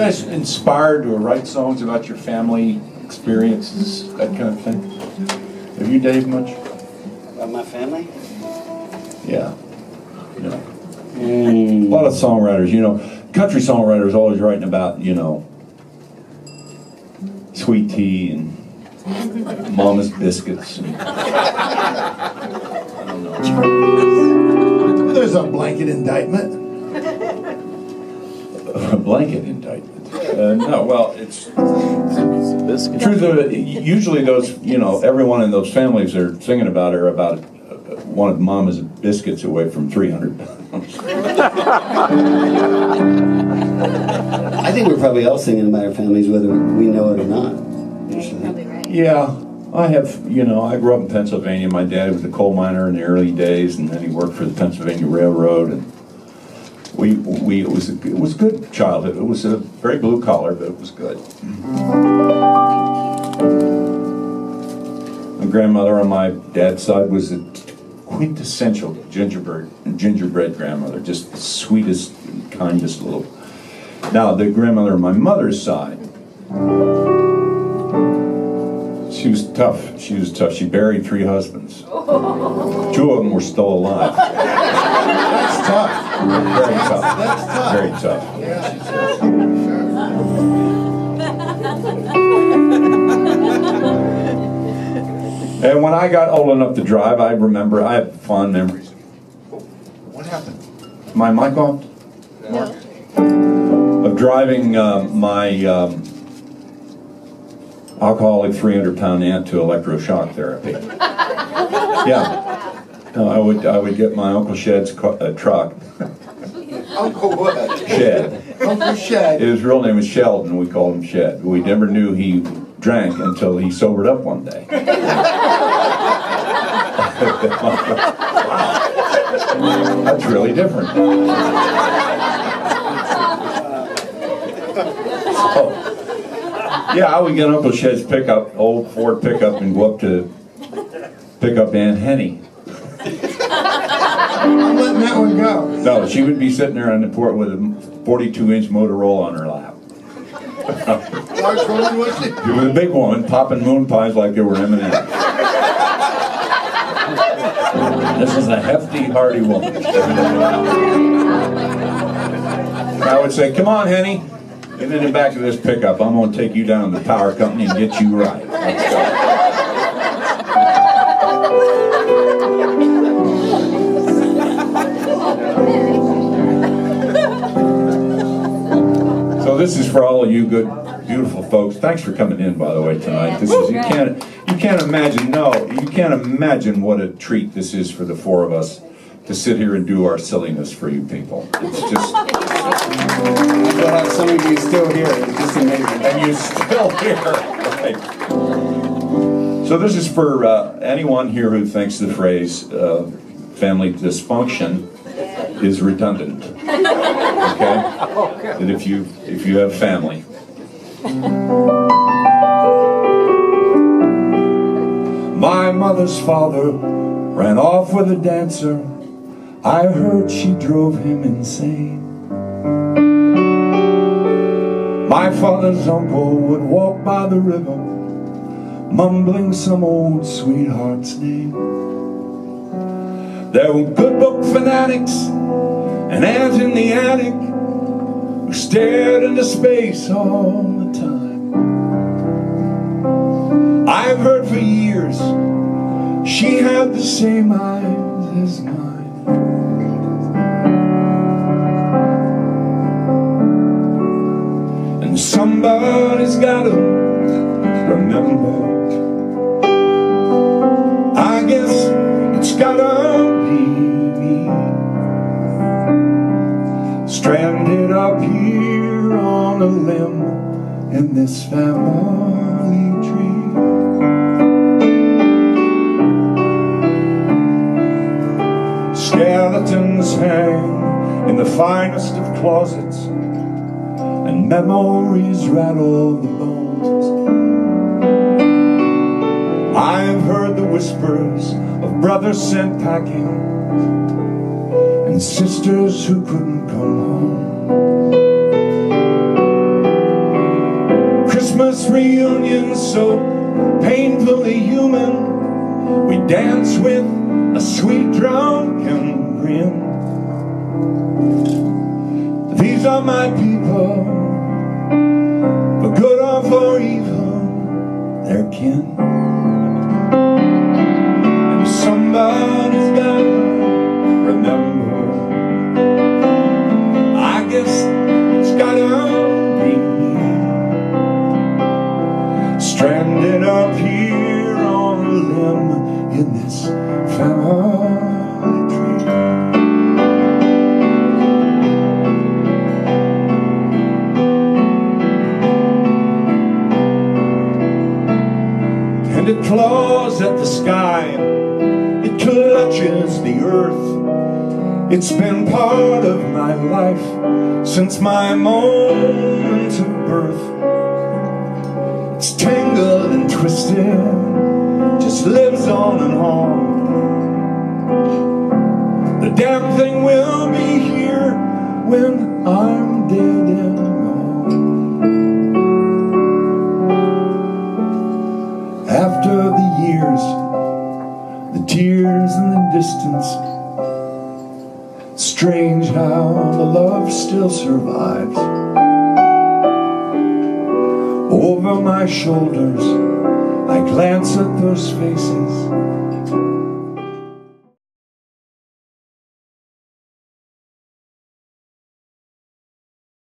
guys inspired to write songs about your family experiences, that kind of thing? Have you, Dave, much? About my family? Yeah. No. A lot of songwriters, you know, country songwriters always writing about, you know, sweet tea and mama's biscuits. And, I don't know. There's a blanket indictment. A blanket indictment. No, well, it's true. Usually those, you know, everyone in those families are singing about are about one of mama's biscuits away from 300 pounds. I think we're probably all singing about our families, whether we know it or not. Usually. Probably right. Yeah, I have, you know, I grew up in Pennsylvania. My dad was a coal miner in the early days, and then he worked for the Pennsylvania Railroad, and it was a good childhood. It was a very blue collar, but it was good. My grandmother on my dad's side was a quintessential gingerbread grandmother, just the sweetest, kindest little. Now, the grandmother on my mother's side, she was tough. She was tough. She buried 3 husbands. 2 of them were still alive. That's tough. Very tough. That's tough. Very tough. Yeah, And when I got old enough to drive, I remember, I have fond memories. What happened? My mic off? No. Of driving my alcoholic 300-pound aunt to electroshock therapy. Yeah. No, I would get my Uncle Shed's truck. Uncle what? Shed. Uncle Shed. His real name was Sheldon. We called him Shed. We never knew he drank until he sobered up one day. Wow. That's really different. So, yeah, I would get Uncle Shed's pickup, old Ford pickup, and go up to pick up Aunt Henny. I'm letting that one go. No, she would be sitting there on the port with a 42-inch Motorola on her lap. Large woman, was she? She was a big woman, popping moon pies like they were M&M's. This is a hefty, hardy woman. I would say, "Come on, Henny, get in the back of this pickup. I'm going to take you down to the power company and get you right." Let's go. So this is for all of you good, beautiful folks. Thanks for coming in, by the way, tonight. This is you can't imagine. No, you can't imagine what a treat this is for the 4 of us to sit here and do our silliness for you people. It's just. To have some of you still here, it's just amazing. And you're still here. Right. So this is for anyone here who thinks the phrase family dysfunction is redundant. Okay? That if you have family. My mother's father ran off with a dancer. I heard she drove him insane. My father's uncle would walk by the river, mumbling some old sweetheart's name. There were good book fanatics and aunts in the attic who stared into space all the time. I've heard for years she had the same eyes as mine. And somebody's gotta remember. I guess it's gotta be me, stranded up here on a limb in this family tree. Skeletons hang in the finest of closets, and memories rattle the bones. I've heard the whispers of brothers sent packing and sisters who couldn't come home. Christmas reunion so painfully human. We dance with a sweet drunken grin. These are my people, for good or for evil, they're kin. And somebody's gotta remember, I guess it's gotta be me, stranded up here on a limb in this family tree. And it claws at the sky, it clutches the earth. It's been part of my life since my moment of birth. It's tangled and twisted, just lives on and on. The damn thing will be here when I'm dead and gone. After the years, the tears and the distance, strange how the love still survives. Over my shoulders, I glance at those faces